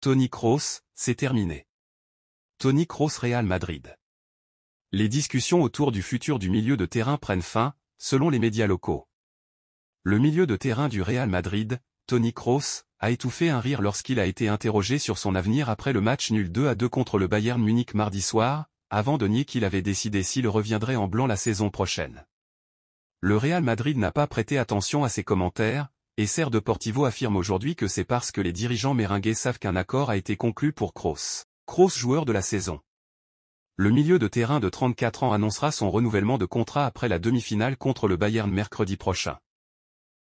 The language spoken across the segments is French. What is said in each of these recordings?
Toni Kroos, c'est terminé. Toni Kroos Real Madrid. Les discussions autour du futur du milieu de terrain prennent fin, selon les médias locaux. Le milieu de terrain du Real Madrid, Toni Kroos, a étouffé un rire lorsqu'il a été interrogé sur son avenir après le match nul 2-2 contre le Bayern Munich mardi soir, avant de nier qu'il avait décidé s'il reviendrait en blanc la saison prochaine. Le Real Madrid n'a pas prêté attention à ces commentaires, et Ser Deportivo affirme aujourd'hui que c'est parce que les dirigeants merengues savent qu'un accord a été conclu pour Kroos. Kroos joueur de la saison. Le milieu de terrain de 34 ans annoncera son renouvellement de contrat après la demi-finale contre le Bayern mercredi prochain.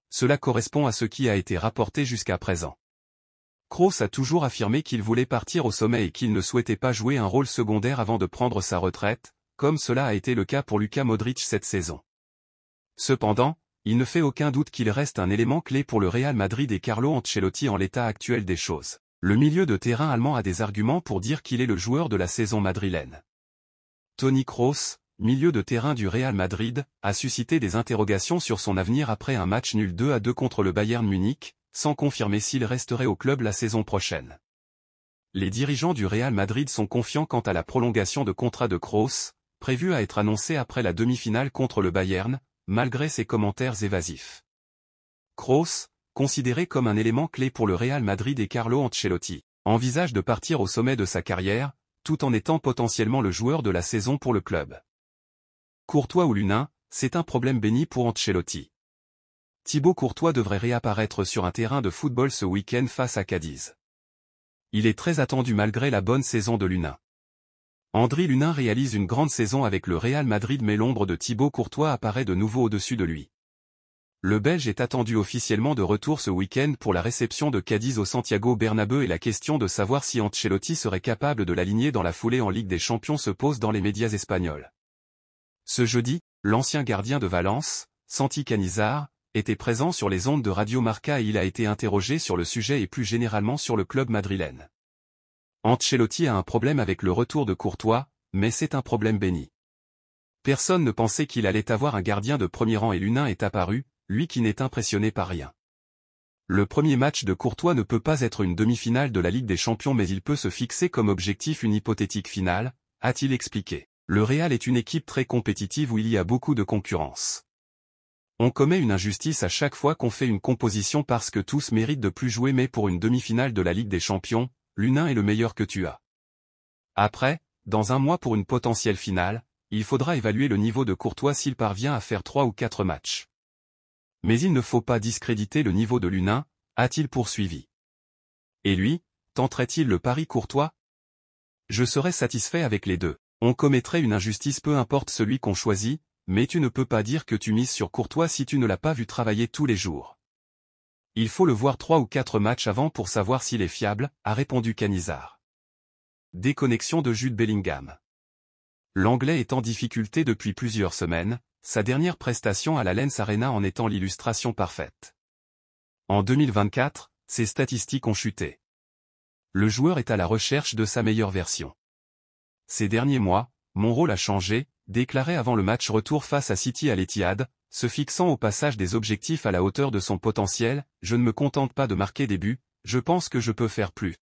Cela correspond à ce qui a été rapporté jusqu'à présent. Kroos a toujours affirmé qu'il voulait partir au sommet et qu'il ne souhaitait pas jouer un rôle secondaire avant de prendre sa retraite, comme cela a été le cas pour Luka Modric cette saison. Cependant, il ne fait aucun doute qu'il reste un élément clé pour le Real Madrid et Carlo Ancelotti en l'état actuel des choses. Le milieu de terrain allemand a des arguments pour dire qu'il est le joueur de la saison madrilène. Toni Kroos, milieu de terrain du Real Madrid, a suscité des interrogations sur son avenir après un match nul 2-2 contre le Bayern Munich, sans confirmer s'il resterait au club la saison prochaine. Les dirigeants du Real Madrid sont confiants quant à la prolongation de contrat de Kroos, prévue à être annoncée après la demi-finale contre le Bayern, malgré ses commentaires évasifs. Kroos, considéré comme un élément clé pour le Real Madrid et Carlo Ancelotti, envisage de partir au sommet de sa carrière, tout en étant potentiellement le joueur de la saison pour le club. Courtois ou Lunin, c'est un problème béni pour Ancelotti. Thibaut Courtois devrait réapparaître sur un terrain de football ce week-end face à Cadiz. Il est très attendu malgré la bonne saison de Lunin. Andriy Lunin réalise une grande saison avec le Real Madrid mais l'ombre de Thibaut Courtois apparaît de nouveau au-dessus de lui. Le Belge est attendu officiellement de retour ce week-end pour la réception de Cadiz au Santiago Bernabéu et la question de savoir si Ancelotti serait capable de l'aligner dans la foulée en Ligue des Champions se pose dans les médias espagnols. Ce jeudi, l'ancien gardien de Valence, Santi Canizares, était présent sur les ondes de Radio Marca et il a été interrogé sur le sujet et plus généralement sur le club madrilène. Ancelotti a un problème avec le retour de Courtois, mais c'est un problème béni. Personne ne pensait qu'il allait avoir un gardien de premier rang et Lunin est apparu, lui qui n'est impressionné par rien. Le premier match de Courtois ne peut pas être une demi-finale de la Ligue des Champions mais il peut se fixer comme objectif une hypothétique finale, a-t-il expliqué. Le Real est une équipe très compétitive où il y a beaucoup de concurrence. On commet une injustice à chaque fois qu'on fait une composition parce que tous méritent de plus jouer mais pour une demi-finale de la Ligue des Champions, Lunin est le meilleur que tu as. Après, dans un mois pour une potentielle finale, il faudra évaluer le niveau de Courtois s'il parvient à faire 3 ou 4 matchs. Mais il ne faut pas discréditer le niveau de Lunin, a-t-il poursuivi. Et lui, tenterait-il le pari Courtois? Je serais satisfait avec les deux. On commettrait une injustice peu importe celui qu'on choisit, mais tu ne peux pas dire que tu mises sur Courtois si tu ne l'as pas vu travailler tous les jours. Il faut le voir 3 ou 4 matchs avant pour savoir s'il est fiable, a répondu Canizares. Déconnexion de Jude Bellingham. L'Anglais est en difficulté depuis plusieurs semaines, sa dernière prestation à l'Allianz Arena en étant l'illustration parfaite. En 2024, ses statistiques ont chuté. Le joueur est à la recherche de sa meilleure version. Ces derniers mois, mon rôle a changé, déclaré avant le match retour face à City à l'Etihad, se fixant au passage des objectifs à la hauteur de son potentiel, je ne me contente pas de marquer des buts, je pense que je peux faire plus.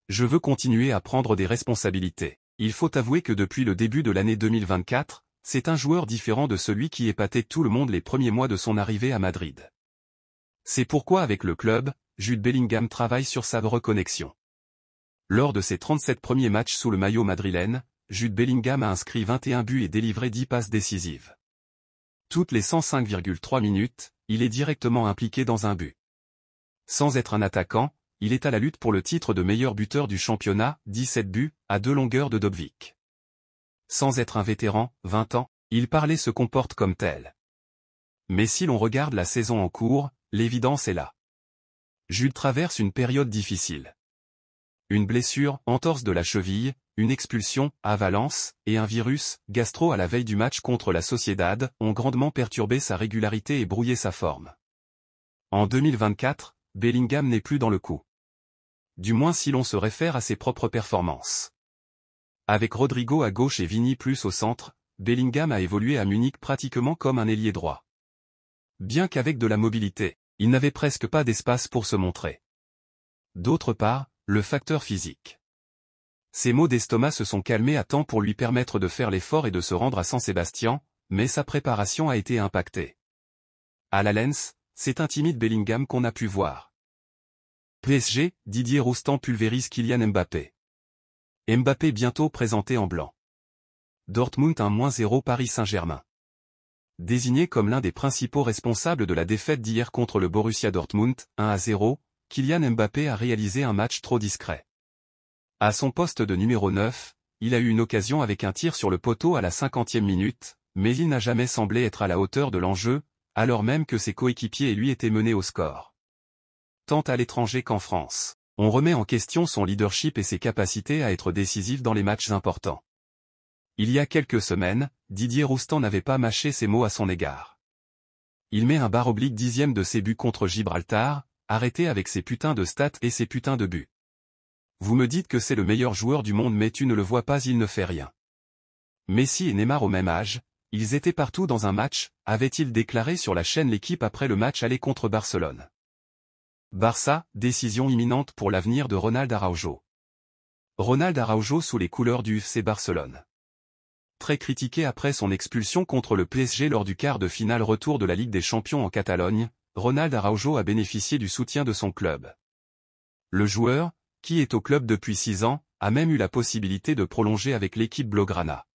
Je veux continuer à prendre des responsabilités. Il faut avouer que depuis le début de l'année 2024, c'est un joueur différent de celui qui épatait tout le monde les premiers mois de son arrivée à Madrid. C'est pourquoi avec le club, Jude Bellingham travaille sur sa reconnexion. Lors de ses 37 premiers matchs sous le maillot madrilène, Jude Bellingham a inscrit 21 buts et délivré 10 passes décisives. Toutes les 105,3 minutes, il est directement impliqué dans un but. Sans être un attaquant, il est à la lutte pour le titre de meilleur buteur du championnat, 17 buts, à 2 longueurs de Dobvik. Sans être un vétéran, 20 ans, il parle et se comporte comme tel. Mais si l'on regarde la saison en cours, l'évidence est là. Jude traverse une période difficile. Une blessure, entorse de la cheville, une expulsion, à Valence, et un virus, gastro à la veille du match contre la Sociedad, ont grandement perturbé sa régularité et brouillé sa forme. En 2024, Bellingham n'est plus dans le coup. Du moins si l'on se réfère à ses propres performances. Avec Rodrigo à gauche et Vini plus au centre, Bellingham a évolué à Munich pratiquement comme un ailier droit. Bien qu'avec de la mobilité, il n'avait presque pas d'espace pour se montrer. D'autre part, le facteur physique. Ses maux d'estomac se sont calmés à temps pour lui permettre de faire l'effort et de se rendre à San Sebastian, mais sa préparation a été impactée. À la Lens, c'est un timide Bellingham qu'on a pu voir. PSG, Didier Roustan pulvérise Kylian Mbappé. Mbappé bientôt présenté en blanc. Dortmund 1-0 Paris Saint-Germain. Désigné comme l'un des principaux responsables de la défaite d'hier contre le Borussia Dortmund, 1-0, Kylian Mbappé a réalisé un match trop discret. À son poste de numéro 9, il a eu une occasion avec un tir sur le poteau à la 50e minute, mais il n'a jamais semblé être à la hauteur de l'enjeu, alors même que ses coéquipiers et lui étaient menés au score. Tant à l'étranger qu'en France, on remet en question son leadership et ses capacités à être décisif dans les matchs importants. Il y a quelques semaines, Didier Roustan n'avait pas mâché ses mots à son égard. Il met un / 10e de ses buts contre Gibraltar, arrêté avec ses putains de stats et ses putains de buts. Vous me dites que c'est le meilleur joueur du monde mais tu ne le vois pas, il ne fait rien. Messi et Neymar au même âge, ils étaient partout dans un match, avait-il déclaré sur la chaîne L'Équipe après le match aller contre Barcelone. Barça, décision imminente pour l'avenir de Ronald Araujo. Ronald Araujo sous les couleurs du FC Barcelone. Très critiqué après son expulsion contre le PSG lors du quart de finale retour de la Ligue des Champions en Catalogne, Ronald Araujo a bénéficié du soutien de son club. Le joueur, qui est au club depuis 6 ans, a même eu la possibilité de prolonger avec l'équipe blaugrana.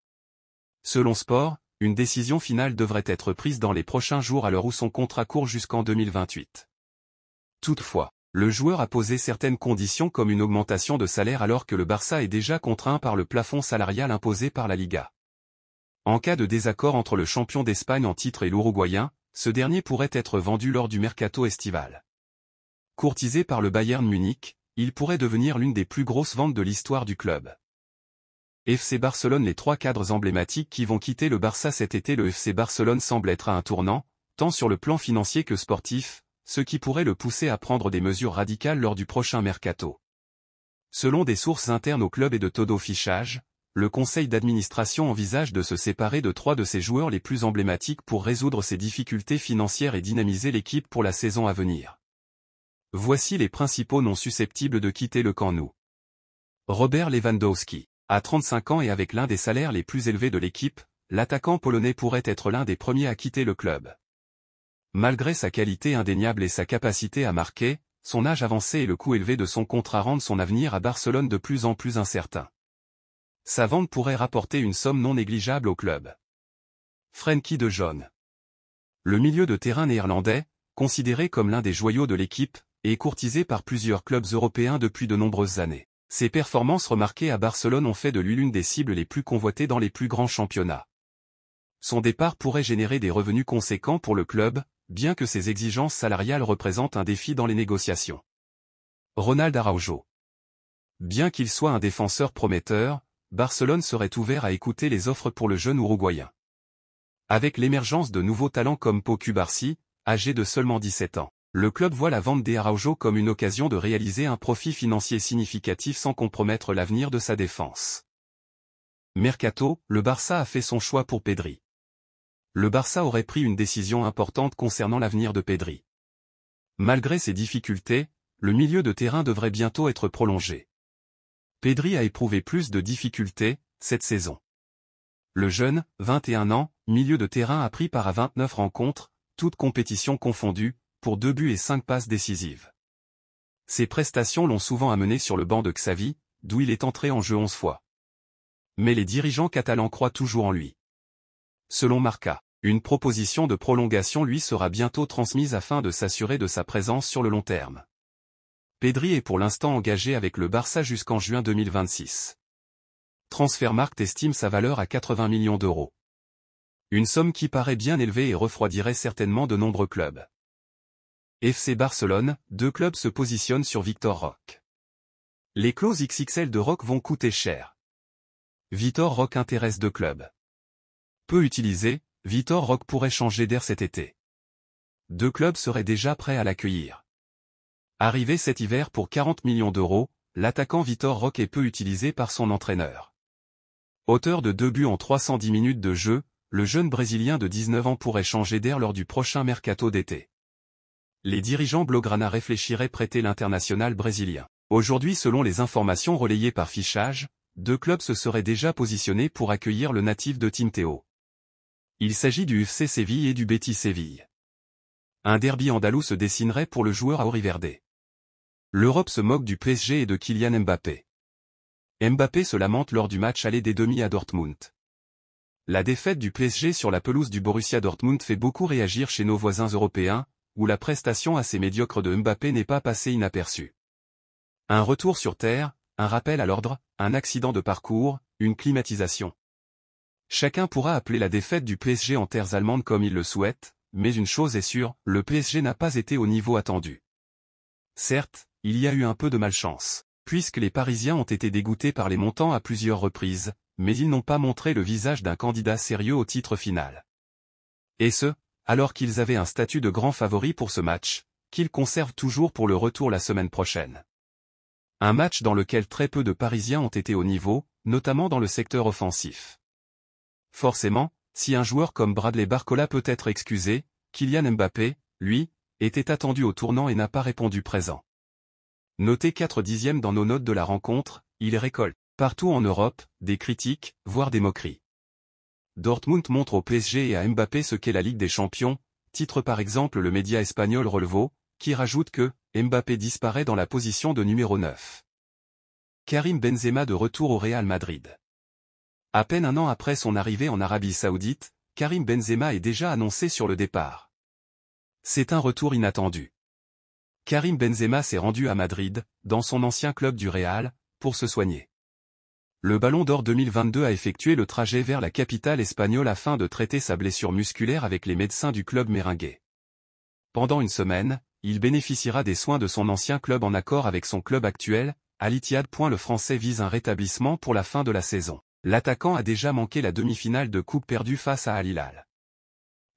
Selon Sport, une décision finale devrait être prise dans les prochains jours à l'heure où son contrat court jusqu'en 2028. Toutefois, le joueur a posé certaines conditions comme une augmentation de salaire alors que le Barça est déjà contraint par le plafond salarial imposé par la Liga. En cas de désaccord entre le champion d'Espagne en titre et l'Uruguayen, ce dernier pourrait être vendu lors du mercato estival. Courtisé par le Bayern Munich, il pourrait devenir l'une des plus grosses ventes de l'histoire du club. FC Barcelone. Les 3 cadres emblématiques qui vont quitter le Barça cet été. Le FC Barcelone semble être à un tournant, tant sur le plan financier que sportif, ce qui pourrait le pousser à prendre des mesures radicales lors du prochain mercato. Selon des sources internes au club et de Todo Fichage, le conseil d'administration envisage de se séparer de 3 de ses joueurs les plus emblématiques pour résoudre ses difficultés financières et dynamiser l'équipe pour la saison à venir. Voici les principaux non susceptibles de quitter le camp nou. Robert Lewandowski. À 35 ans et avec l'un des salaires les plus élevés de l'équipe, l'attaquant polonais pourrait être l'un des premiers à quitter le club. Malgré sa qualité indéniable et sa capacité à marquer, son âge avancé et le coût élevé de son contrat rendent son avenir à Barcelone de plus en plus incertain. Sa vente pourrait rapporter une somme non négligeable au club. Frenkie de Jong. Le milieu de terrain néerlandais, considéré comme l'un des joyaux de l'équipe, est courtisé par plusieurs clubs européens depuis de nombreuses années. Ses performances remarquées à Barcelone ont fait de lui l'une des cibles les plus convoitées dans les plus grands championnats. Son départ pourrait générer des revenus conséquents pour le club, bien que ses exigences salariales représentent un défi dans les négociations. Ronald Araujo. Bien qu'il soit un défenseur prometteur, Barcelone serait ouvert à écouter les offres pour le jeune Uruguayen. Avec l'émergence de nouveaux talents comme Pau Cubarsí, âgé de seulement 17 ans, le club voit la vente d'Araujo comme une occasion de réaliser un profit financier significatif sans compromettre l'avenir de sa défense. Mercato, le Barça a fait son choix pour Pedri. Le Barça aurait pris une décision importante concernant l'avenir de Pedri. Malgré ses difficultés, le milieu de terrain devrait bientôt être prolongé. Pedri a éprouvé plus de difficultés, cette saison. Le jeune, 21 ans, milieu de terrain a pris part à 29 rencontres, toutes compétitions confondues, pour 2 buts et 5 passes décisives. Ses prestations l'ont souvent amené sur le banc de Xavi, d'où il est entré en jeu 11 fois. Mais les dirigeants catalans croient toujours en lui. Selon Marca, une proposition de prolongation lui sera bientôt transmise afin de s'assurer de sa présence sur le long terme. Pedri est pour l'instant engagé avec le Barça jusqu'en juin 2026. Transfermarkt estime sa valeur à 80 millions d'euros. Une somme qui paraît bien élevée et refroidirait certainement de nombreux clubs. FC Barcelone, 2 clubs se positionnent sur Victor Roque. Les clauses XXL de Roque vont coûter cher. Victor Roque intéresse 2 clubs. Peu utilisé, Victor Roque pourrait changer d'air cet été. 2 clubs seraient déjà prêts à l'accueillir. Arrivé cet hiver pour 40 millions d'euros, l'attaquant Victor Roque est peu utilisé par son entraîneur. Auteur de 2 buts en 310 minutes de jeu, le jeune Brésilien de 19 ans pourrait changer d'air lors du prochain mercato d'été. Les dirigeants blaugrana réfléchiraient prêter l'international brésilien. Aujourd'hui, selon les informations relayées par Fichage, 2 clubs se seraient déjà positionnés pour accueillir le natif de Team Théo. Il s'agit du FC Séville et du Betis Séville. Un derby andalou se dessinerait pour le joueur auriverde. L'Europe se moque du PSG et de Kylian Mbappé. Mbappé se lamente lors du match aller des demi à Dortmund. La défaite du PSG sur la pelouse du Borussia Dortmund fait beaucoup réagir chez nos voisins européens, où la prestation assez médiocre de Mbappé n'est pas passée inaperçue. Un retour sur terre, un rappel à l'ordre, un accident de parcours, une climatisation. Chacun pourra appeler la défaite du PSG en terres allemandes comme il le souhaite, mais une chose est sûre, le PSG n'a pas été au niveau attendu. Certes, il y a eu un peu de malchance, puisque les Parisiens ont été dégoûtés par les montants à plusieurs reprises, mais ils n'ont pas montré le visage d'un candidat sérieux au titre final. Et ce, alors qu'ils avaient un statut de grand favori pour ce match, qu'ils conservent toujours pour le retour la semaine prochaine. Un match dans lequel très peu de Parisiens ont été au niveau, notamment dans le secteur offensif. Forcément, si un joueur comme Bradley Barcola peut être excusé, Kylian Mbappé, lui, était attendu au tournant et n'a pas répondu présent. Noté 4/10 dans nos notes de la rencontre, il récolte, partout en Europe, des critiques, voire des moqueries. Dortmund montre au PSG et à Mbappé ce qu'est la Ligue des Champions, titre par exemple le média espagnol Relevo, qui rajoute que Mbappé disparaît dans la position de numéro 9. Karim Benzema de retour au Real Madrid. À peine un an après son arrivée en Arabie Saoudite, Karim Benzema est déjà annoncé sur le départ. C'est un retour inattendu. Karim Benzema s'est rendu à Madrid, dans son ancien club du Real, pour se soigner. Le Ballon d'Or 2022 a effectué le trajet vers la capitale espagnole afin de traiter sa blessure musculaire avec les médecins du club merengue. Pendant une semaine, il bénéficiera des soins de son ancien club en accord avec son club actuel, Al Ittihad. Le Français vise un rétablissement pour la fin de la saison. L'attaquant a déjà manqué la demi-finale de coupe perdue face à Al Hilal.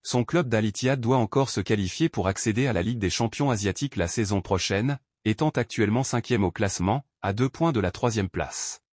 Son club d'Al Ittihad doit encore se qualifier pour accéder à la Ligue des champions asiatiques la saison prochaine, étant actuellement 5e au classement, à 2 points de la 3e place.